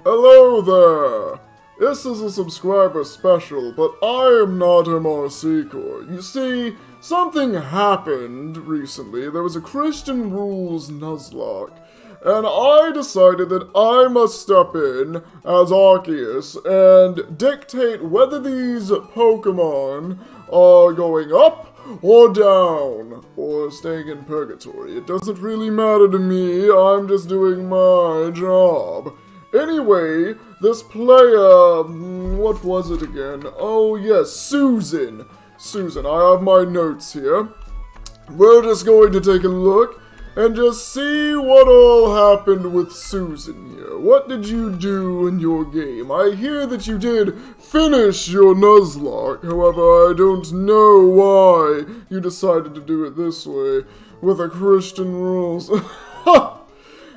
Hello there! This is a subscriber special, but I am not MRC Core. You see, something happened recently. There was a Christian Rules Nuzlocke, and I decided that I must step in as Arceus and dictate whether these Pokemon are going up or down, or staying in purgatory. It doesn't really matter to me, I'm just doing my job. Anyway, this player, what was it again? Oh yes, Susan. Susan, I have my notes here. We're just going to take a look and just see what all happened with Susan here. What did you do in your game? I hear that you did finish your Nuzlocke, however, I don't know why you decided to do it this way, with a Christian Rules.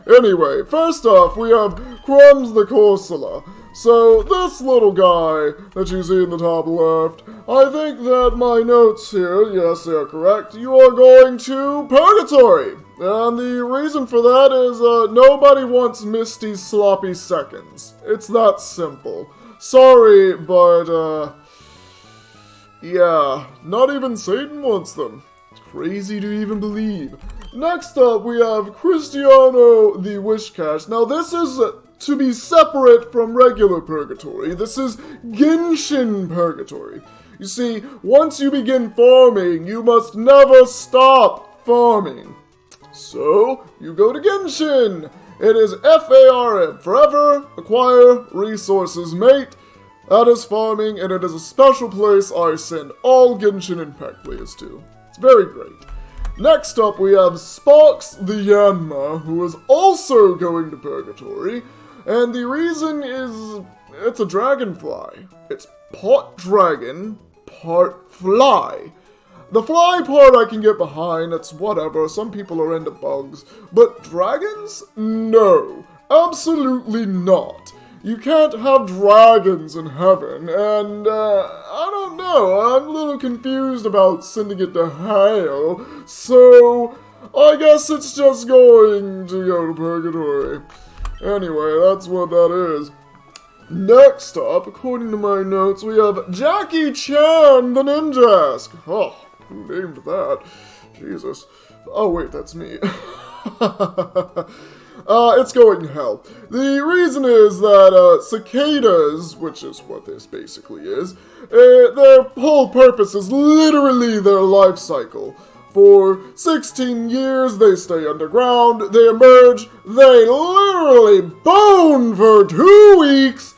Anyway, first off, we have Crumbs the Corsola. So, this little guy that you see in the top left, I think that my notes here, yes, they are correct, you are going to Purgatory. And the reason for that is nobody wants Misty's sloppy seconds. It's that simple. Sorry, but, yeah, not even Satan wants them. It's crazy to even believe. Next up, we have Cristiano the Wishcash. Now, this is to be separate from regular Purgatory. This is Genshin Purgatory. You see, once you begin farming, you must never stop farming. So, you go to Genshin. It is FARM, Forever Acquire Resources Mate. That is farming, and it is a special place I send all Genshin Impact players to. It's very great. Next up, we have Sparks the Yanma, who is also going to Purgatory, and the reason is it's a dragonfly. It's part dragon, part fly. The fly part I can get behind, it's whatever, some people are into bugs, but dragons? No, absolutely not. You can't have dragons in heaven, and, I don't know, I'm a little confused about sending it to hell, so I guess it's just going to go to Purgatory. Anyway, that's what that is. Next up, according to my notes, we have Jackie Chan the Ninjask. Oh, who named that? Jesus. Oh wait, that's me. It's going to hell. The reason is that, cicadas, which is what this basically is, their whole purpose is literally their life cycle. For 16 years, they stay underground, they emerge, they literally bone for 2 weeks,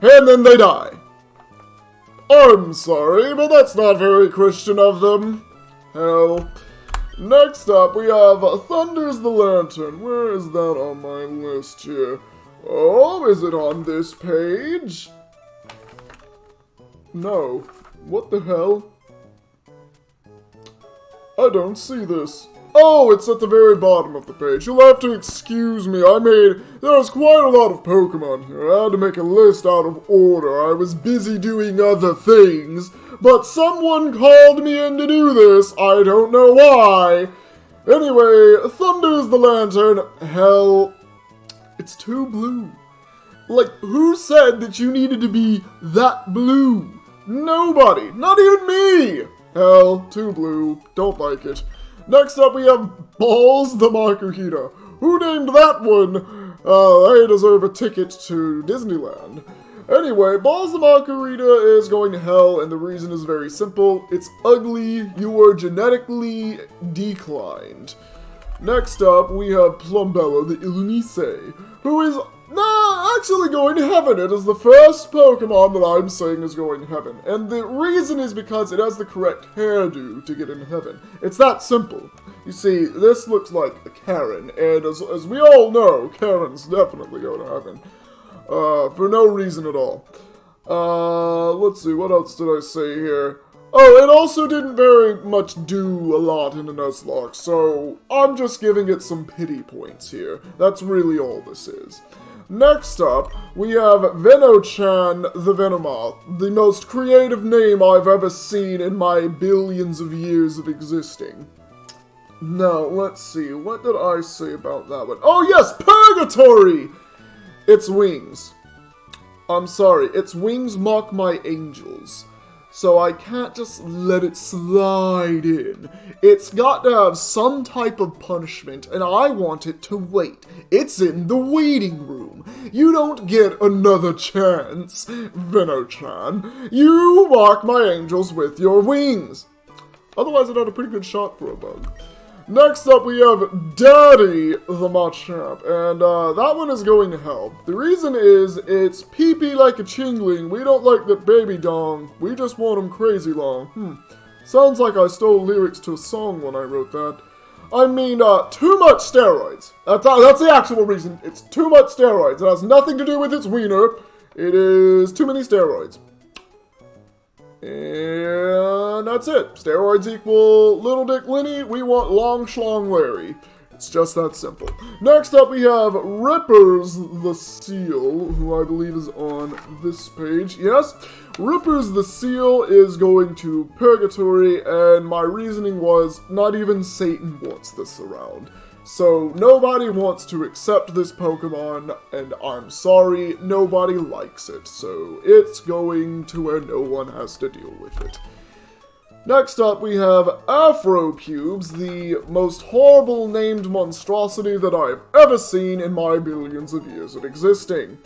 and then they die. I'm sorry, but that's not very Christian of them. Hell. Next up, we have Thunders the Lantern. Where is that on my list here? Oh, is it on this page? No. What the hell? I don't see this. Oh, it's at the very bottom of the page. You'll have to excuse me. There's quite a lot of Pokemon here. I had to make a list out of order. I was busy doing other things. But someone called me in to do this. I don't know why. Anyway, Thunders the Lantern. Hell, it's too blue. Like, who said that you needed to be that blue? Nobody. Not even me. Hell, too blue. Don't like it. Next up, we have Balls the Makuhita. Who named that one? They deserve a ticket to Disneyland. Anyway, Balls the Makuhita is going to hell, and the reason is very simple. It's ugly. You are genetically declined. Next up, we have Plumbella the Illumise, who is actually going to heaven. It is the first Pokemon that I'm saying is going to heaven. And the reason is because it has the correct hairdo to get into heaven. It's that simple. You see, this looks like a Karen, and as we all know, Karens definitely go to heaven. For no reason at all. Let's see, what else did I say here? Oh, it also didn't very much do a lot in the Nuzlocke, so I'm just giving it some pity points here. That's really all this is. Next up, we have Venochan the Venomoth, the most creative name I've ever seen in my billions of years of existing. Now, let's see, what did I say about that one? Oh yes, Purgatory! Its wings. I'm sorry, its wings mock my angels. So I can't just let it slide in. It's got to have some type of punishment, and I want it to wait. It's in the waiting room. You don't get another chance, Venom-chan. You mark my angels with your wings. Otherwise, it had a pretty good shot for a bug. Next up, we have Daddy the Machamp, and that one is going to hell. The reason is, it's pee-pee like a chingling. We don't like that baby dong. We just want him crazy long. Sounds like I stole lyrics to a song when I wrote that. I mean, too much steroids. That's the actual reason. It's too much steroids. It has nothing to do with its wiener. It is too many steroids. And that's it. Steroids equal Little Dick Lenny. We want Long Schlong Larry. It's just that simple. Next up, we have Rippers the Seal, who I believe is on this page. Yes, Rippers the Seal is going to Purgatory, and my reasoning was not even Satan wants this around. So nobody wants to accept this Pokemon, and I'm sorry, nobody likes it. So it's going to where no one has to deal with it. Next up, we have Afropubes, the most horrible named monstrosity that I've ever seen in my billions of years of existing.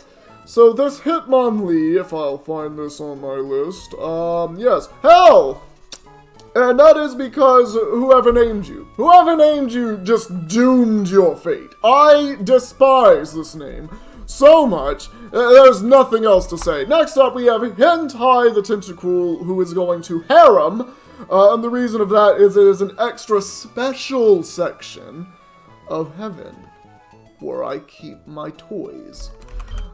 So this Hitmonlee, if I'll find this on my list, yes, hell! And that is because whoever named you just doomed your fate. I despise this name so much, there's nothing else to say. Next up, we have Hentai the Tentacruel, who is going to Harem. And the reason of that is it is an extra special section of heaven where I keep my toys.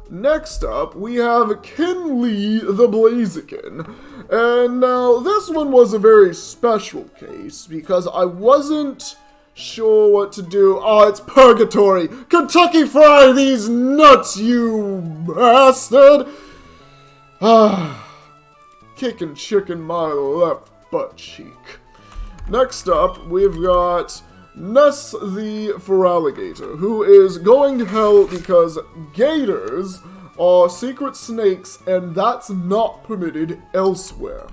Next up, we have Kinley the Blaziken. And now, this one was a very special case because I wasn't sure what to do. Oh, it's Purgatory! Kentucky Fry these nuts, you bastard! Kicking chicken my left butt cheek. Next up, we've got Ness the Feraligatr, who is going to hell because gators are secret snakes and that's not permitted elsewhere.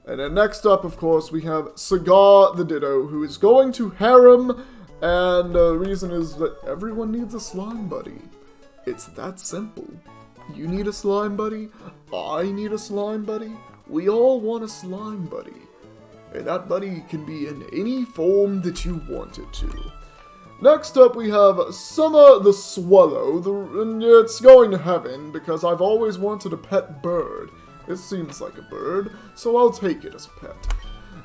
And then next up, of course, we have Cigar the Ditto, who is going to Harem, and the reason is that everyone needs a slime buddy. It's that simple. You need a slime buddy, I need a slime buddy, we all want a slime buddy. And that buddy can be in any form that you want it to. Next up, we have Summer the Swallow, and it's going to heaven because I've always wanted a pet bird. It seems like a bird, so I'll take it as a pet.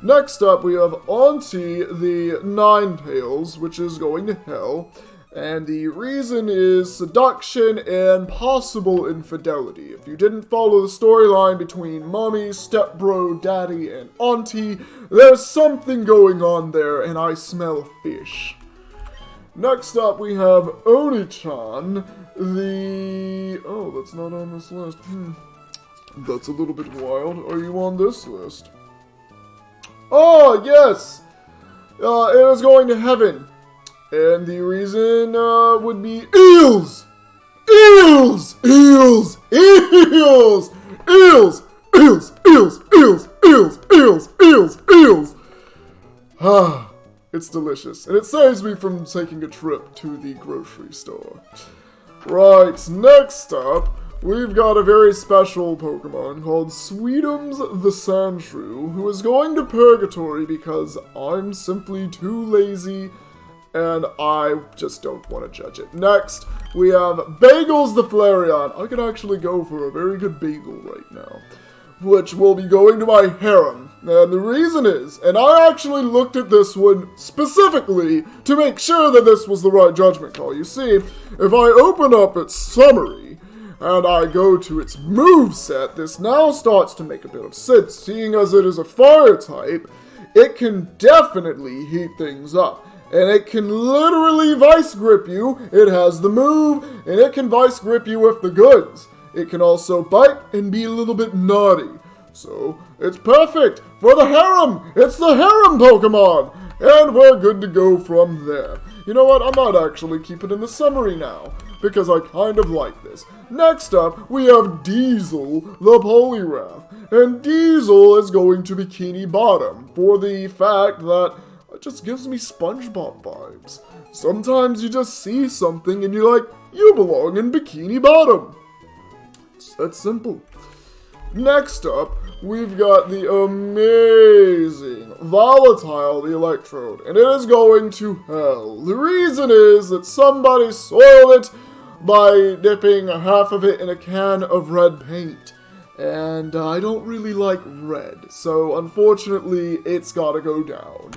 Next up, we have Auntie the Ninetales, which is going to hell. And the reason is seduction and possible infidelity. If you didn't follow the storyline between mommy, stepbro, daddy, and auntie, there's something going on there, and I smell fish. Next up, we have Oni-chan, the... Oh, that's not on this list. That's a little bit wild. Are you on this list? Oh, yes! It is going to heaven. And the reason would be eels! Eels! Eels! Eels! Eels! Eels! Eels! Eels! Eels! Eels! Eels! Eels! Ah, it's delicious. And it saves me from taking a trip to the grocery store. Right, next up, we've got a very special Pokemon called Sweetums the Sandshrew, who is going to Purgatory because I'm simply too lazy and I just don't want to judge it. Next, we have Bagels the Flareon. I could actually go for a very good bagel right now, which will be going to my harem. And the reason is, and I actually looked at this one specifically to make sure that this was the right judgment call. You see, if I open up its summary, and I go to its moveset, this now starts to make a bit of sense. Seeing as it is a fire type, it can definitely heat things up. And it can literally vice grip you. It has the move, and it can vice grip you with the goods. It can also bite and be a little bit naughty. So, it's perfect for the harem. It's the harem Pokemon. And we're good to go from there. You know what? I might actually keep it in the summary now. because I kind of like this. Next up, we have Diesel, the Poliwrath. And Diesel is going to Bikini Bottom for the fact that it just gives me SpongeBob vibes. Sometimes you just see something and you're like, you belong in Bikini Bottom. It's that simple. Next up, we've got the amazing Volatile the Electrode, and it is going to hell. The reason is that somebody soiled it by dipping half of it in a can of red paint. And I don't really like red, so unfortunately it's gotta go down.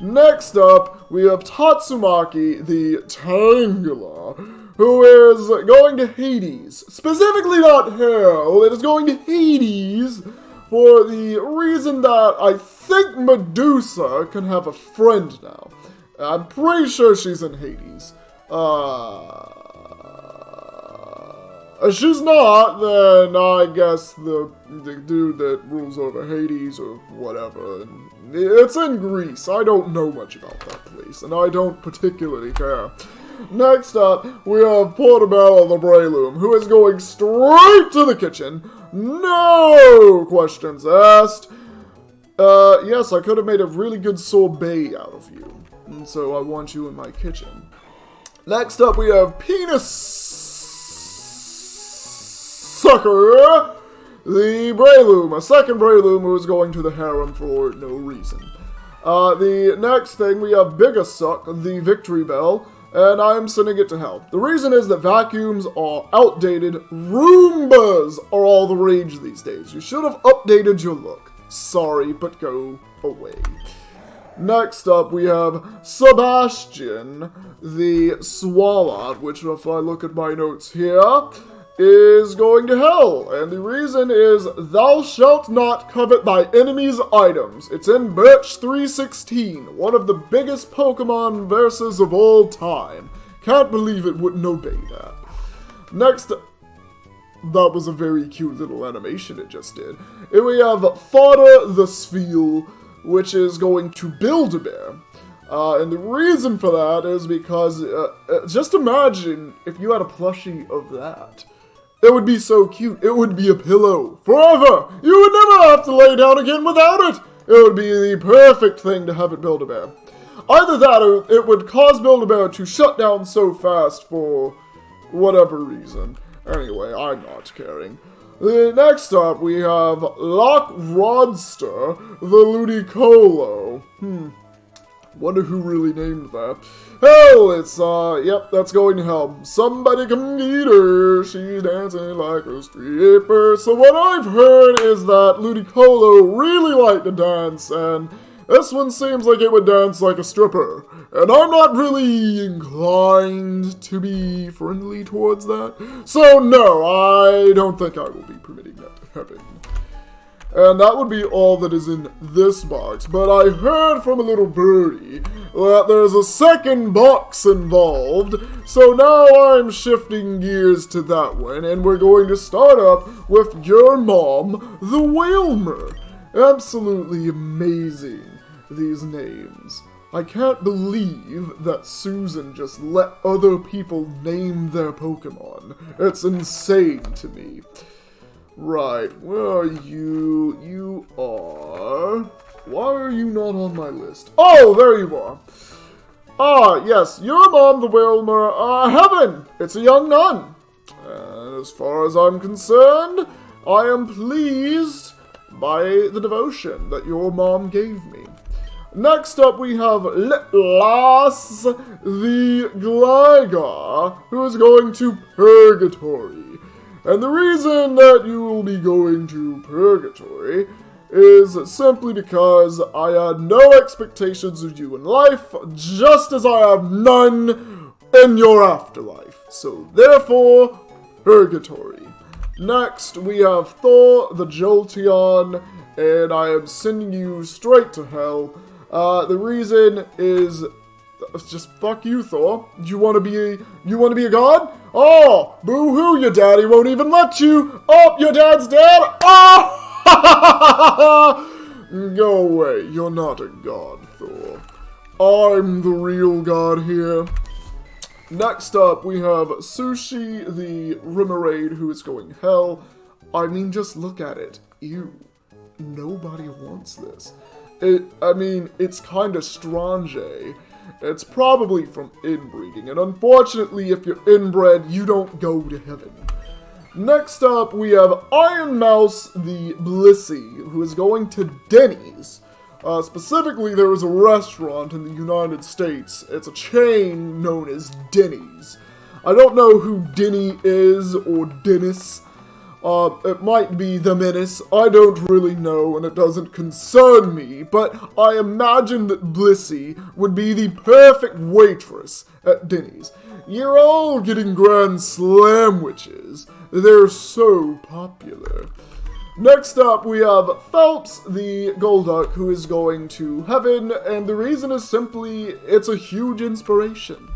Next up, we have Tatsumaki the Tangela, who is going to Hades. Specifically not hell, it is going to Hades for the reason that I think Medusa can have a friend now. I'm pretty sure she's in Hades. If she's not, then I guess the dude that rules over Hades or whatever. It's in Greece. I don't know much about that place, and I don't particularly care. Next up, we have Portobello the Breloom, who is going straight to the kitchen. No questions asked. Yes, I could have made a really good sorbet out of you. And so I want you in my kitchen. Next up, we have Penis Sucker, the Breloom, a second Breloom who is going to the harem for no reason. The next thing, we have Bigasuck, the Victory Bell, and I'm sending it to hell. The reason is that vacuums are outdated. Roombas are all the rage these days. You should have updated your look. Sorry, but go away. Next up, we have Sebastian, the Swalot, which if I look at my notes here, is going to hell, and the reason is thou shalt not covet thy enemy's items. It's in Birch 316, one of the biggest Pokemon verses of all time. Can't believe it wouldn't obey that. Next, that was a very cute little animation it just did. And we have Fodder the Spheal, which is going to Build-A-Bear. And the reason for that is because, just imagine if you had a plushie of that. It would be so cute. It would be a pillow forever. You would never have to lay down again without it. It would be the perfect thing to have at Build-A-Bear. Either that or it would cause Build-A-Bear to shut down so fast for whatever reason. Anyway, I'm not caring. Next up, we have Lock Rodster, the Ludicolo. Wonder who really named that. Hell, it's, yep, that's going to hell. Somebody come get her. She's dancing like a stripper. So what I've heard is that Ludicolo really liked to dance, and this one seems like it would dance like a stripper. And I'm not really inclined to be friendly towards that. So no, I don't think I will be permitting that to happen. And that would be all that is in this box, but I heard from a little birdie that there's a second box involved, so now I'm shifting gears to that one, and we're going to start up with your mom, the Wailmer. Absolutely amazing, these names. I can't believe that Susan just let other people name their Pokemon. It's insane to me. Right, where are you? You are... Why are you not on my list? Oh, there you are. Ah, yes, your mom, the Wailmer, Heaven! It's a young nun. And as far as I'm concerned, I am pleased by the devotion that your mom gave me. Next up, we have Litlas, the Gligar, who is going to Purgatory. And the reason that you will be going to Purgatory is simply because I had no expectations of you in life, just as I have none in your afterlife. So therefore, Purgatory. Next, we have Thor the Jolteon, and I am sending you straight to hell. The reason is just fuck you, Thor. You wanna be a god? Oh, boo-hoo, your daddy won't even let you. Oh, your dad's dead. Oh! Go away. You're not a god, Thor. I'm the real god here. Next up, we have Sushi, the Remoraid, who is going hell. I mean, just look at it. Ew. Nobody wants this. It's kind of strange. It's probably from inbreeding, and unfortunately, if you're inbred, you don't go to heaven. Next up, we have Iron Mouse, the Blissey, who is going to Denny's. Specifically, there is a restaurant in the United States. It's a chain known as Denny's. I don't know who Denny is, or Dennis. It might be the Menace. I don't really know, and it doesn't concern me, but I imagine that Blissey would be the perfect waitress at Denny's. You're all getting Grand Slamwiches. They're so popular. Next up, we have Phelps, the Golduck, who is going to heaven, and the reason is simply, it's a huge inspiration.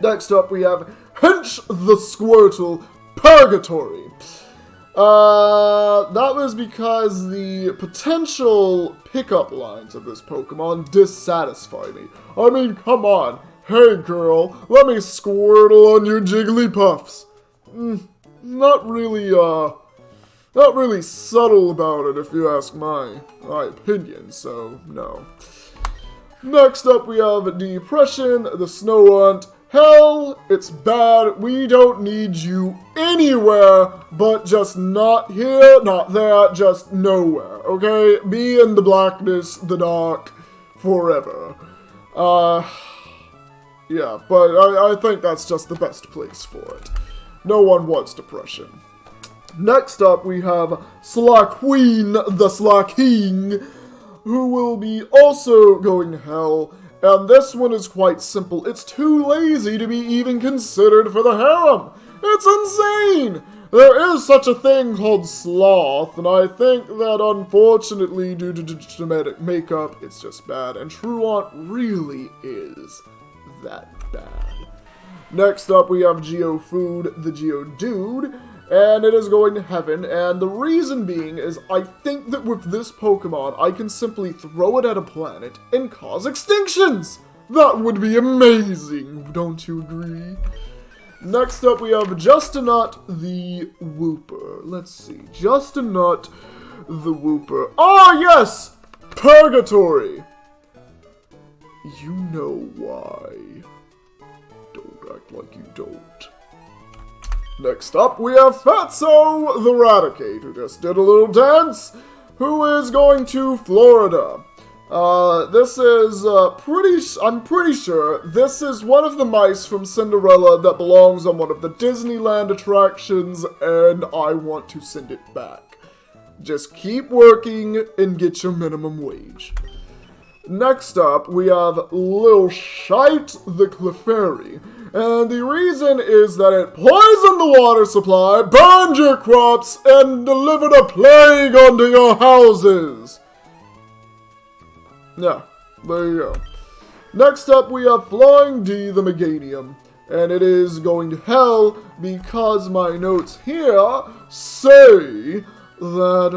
Next up, we have Hench the Squirtle, Purgatory. That was because the potential pickup lines of this Pokemon dissatisfy me. I mean, come on. Hey girl, let me squirtle on your Jigglypuffs. Not really subtle about it if you ask my opinion, so no. Next up we have Depression, the Snorunt. Hell, it's bad. We don't need you anywhere, but just not here, not there, just nowhere, okay? Be in the blackness, the dark, forever. Yeah, but I think that's just the best place for it. No one wants depression. Next up, we have Slaqueen, the Slaking, who will be also going to hell. And this one is quite simple. It's too lazy to be even considered for the harem. It's insane! There is such a thing called sloth, and I think that unfortunately, due to genetic makeup, it's just bad. And Truant really is that bad. Next up, we have Geofood, the Geodude, and it is going to heaven, and the reason being is I think that with this Pokemon, I can simply throw it at a planet and cause extinctions! That would be amazing, don't you agree? Next up, we have Justinut, the Wooper. Let's see, Justinut, the Wooper. Oh, yes! Purgatory! You know why. Don't act like you don't. Next up, we have Fatso, the Raticate, who just did a little dance, who is going to Florida. This is, I'm pretty sure this is one of the mice from Cinderella that belongs on one of the Disneyland attractions, and I want to send it back. Just keep working and get your minimum wage. Next up, we have Lil Shite, the Clefairy. And the reason is that it poisoned the water supply, burned your crops, and delivered a plague onto your houses. Yeah, there you go. Next up, we have Flying D, the Meganium. And it is going to hell because my notes here say that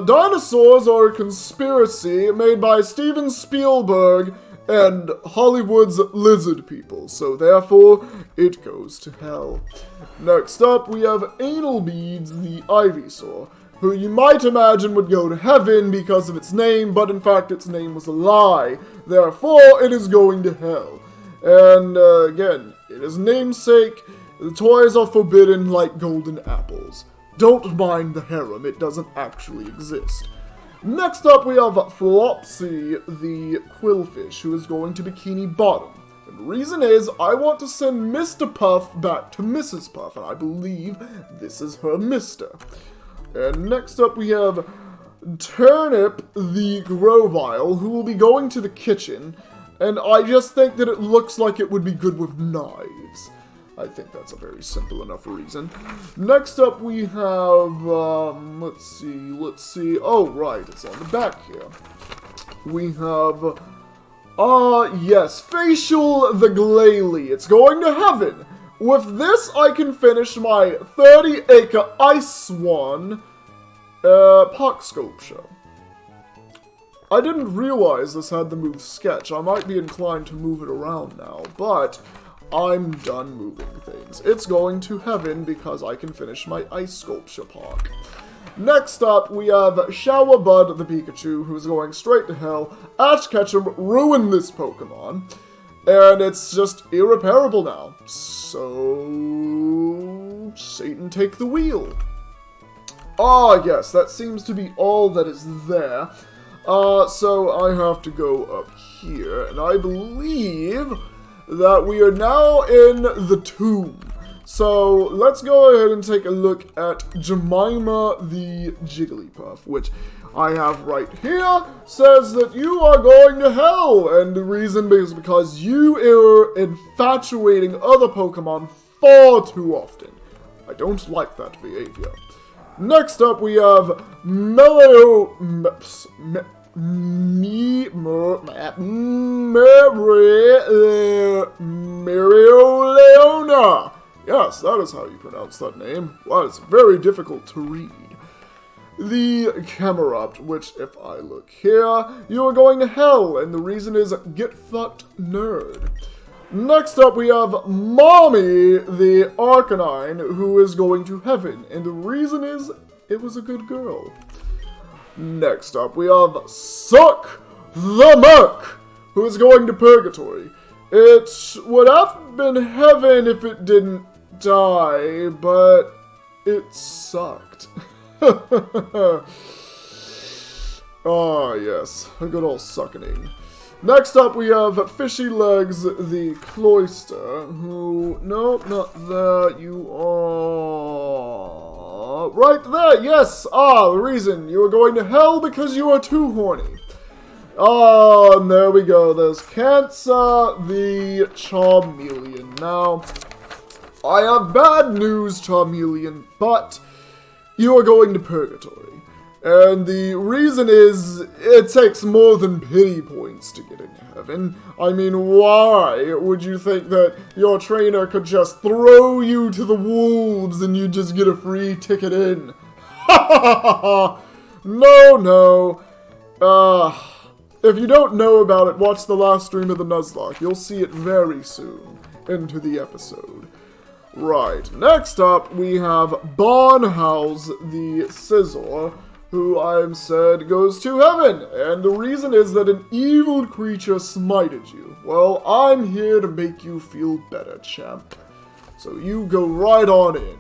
dinosaurs are a conspiracy made by Steven Spielberg and Hollywood's lizard people, so therefore it goes to hell. Next up, we have Anal Beads, the Ivysaur, who you might imagine would go to heaven because of its name, but in fact its name was a lie. Therefore, it is going to hell. And again, it is namesake. The toys are forbidden like golden apples. Don't mind the harem, it doesn't actually exist. Next up, we have Flopsy, the Quillfish, who is going to Bikini Bottom. And the reason is, I want to send Mr. Puff back to Mrs. Puff, and I believe this is her Mister. And next up, we have Turnip, the Grovyle, who will be going to the kitchen, and I just think that it looks like it would be good with knives. I think that's a very simple enough reason. Next up, we have, let's see. Oh, right, it's on the back here. We have, yes, Facial the Glalie. It's going to heaven. With this, I can finish my 30-acre Ice Swan, Pock Sculpture. I didn't realize this had the move Sketch. I might be inclined to move it around now, but I'm done moving things. It's going to heaven because I can finish my Ice Sculpture Park. Next up, we have Shower Bud the Pikachu, who's going straight to hell. Ash Ketchum ruined this Pokemon, and it's just irreparable now. So, Satan, take the wheel. Ah, yes, that seems to be all that is there. So I have to go up here, and I believe that we are now in the tomb. So let's go ahead and take a look at Jemima the Jigglypuff, which I have right here, says that you are going to hell, and the reason is because you are infatuating other Pokemon far too often. I don't like that behavior. Next up, we have Mereoleona. Yes, that is how you pronounce that name. Wow, it's very difficult to read. The Camerupt, which, if I look here, you are going to hell, and the reason is get fucked nerd. Next up, we have Mommy, the Arcanine, who is going to heaven, and the reason is it was a good girl. Next up, we have Suck the Merc, who is going to purgatory. It would have been heaven if it didn't die, but it sucked. Ah, yes, a good old suckening. Next up, we have Fishy Legs the Cloister, who... Nope, not there. You are... Right there, yes! Ah, the reason. You are going to hell because you are too horny. Ah, and there we go. There's Cancer the Charmeleon. Now, I have bad news, Charmeleon, but you are going to purgatory. And the reason is, it takes more than pity points to get into heaven. I mean, why would you think that your trainer could just throw you to the wolves and you just get a free ticket in? No, no. If you don't know about it, watch the last stream of the Nuzlocke. You'll see it very soon into the episode. Right, next up, we have Barnhouse the Scizor, who I'm said goes to heaven, and the reason is that an evil creature smited you. Well, I'm here to make you feel better, champ. So you go right on in.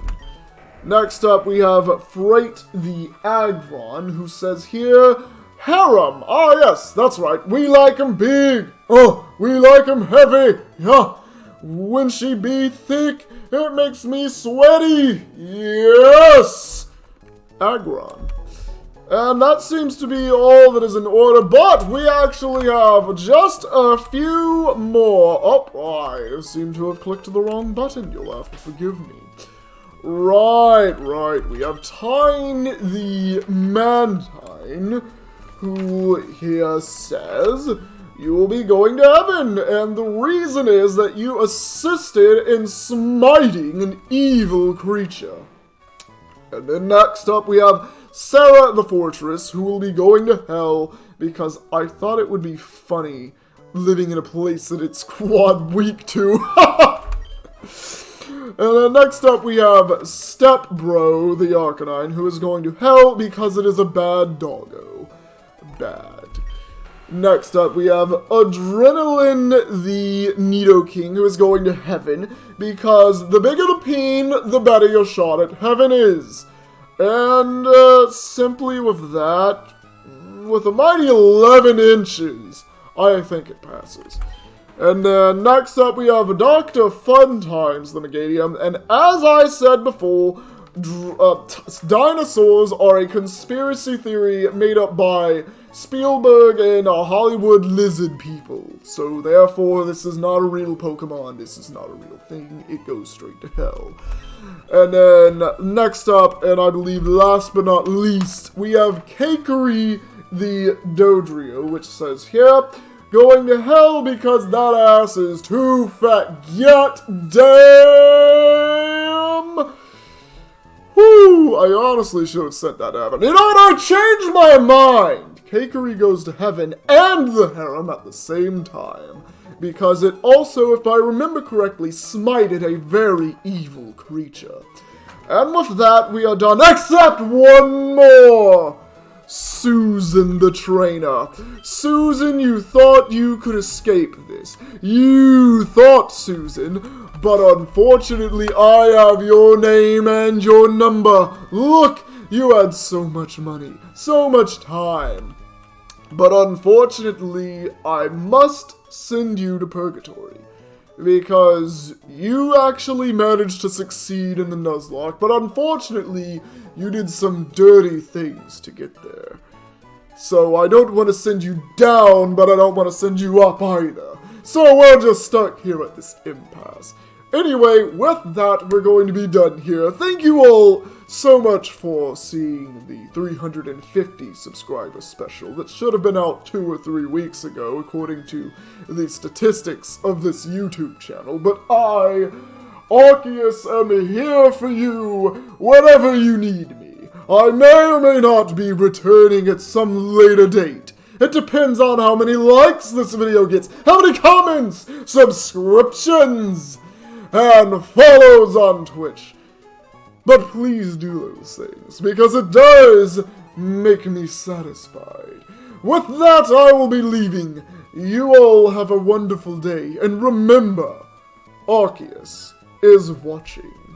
Next up, we have Freight the Aggron, who says here, harem. Ah, yes, that's right. We like 'em big. Oh, we like 'em heavy. Yeah. When she be thick, it makes me sweaty. Yes. Aggron. And that seems to be all that is in order, but we actually have just a few more. Oh, I seem to have clicked the wrong button. You'll have to forgive me. Right. We have Tyne the Mantine, who here says you will be going to heaven, and the reason is that you assisted in smiting an evil creature. And then next up we have Sarah the Fortress, who will be going to hell because I thought it would be funny living in a place that it's quad weak to. And then next up we have Step Bro the Arcanine, who is going to hell because it is a bad doggo. Bad. Next up we have Adrenaline the Nidoking, who is going to heaven because the bigger the peen, the better your shot at heaven is. And simply with that, with a mighty 11 inches, I think it passes. And then next up we have Dr. Funtimes the Megadium, and as I said before, dinosaurs are a conspiracy theory made up by Spielberg and Hollywood lizard people. So therefore, this is not a real Pokemon, this is not a real thing, it goes straight to hell. And then next up, and I believe last but not least, we have Cakery the Dodrio, which says here, going to hell because that ass is too fat. Get damn! Whew, I honestly should have sent that to heaven. You know what? I changed my mind! Kakari Goes to Heaven and the harem at the same time, because it also, if I remember correctly, smited a very evil creature. And with that, we are done, except one more! Susan the trainer. Susan, you thought you could escape this. You thought, Susan, but unfortunately I have your name and your number. Look, you had so much money, so much time. But unfortunately, I must send you to purgatory. Because you actually managed to succeed in the Nuzlocke, but unfortunately, you did some dirty things to get there. So I don't want to send you down, but I don't want to send you up either. So we're just stuck here at this impasse. Anyway, with that, we're going to be done here. Thank you all so much for seeing the 350 subscriber special that should have been out 2 or 3 weeks ago, according to the statistics of this YouTube channel. But I, Arceus, am here for you whenever you need me. I may or may not be returning at some later date. It depends on how many likes this video gets, how many comments, subscriptions, and follows on Twitch. But please do those things, because it does make me satisfied. With that, I will be leaving. You all have a wonderful day, and remember, Arceus is watching.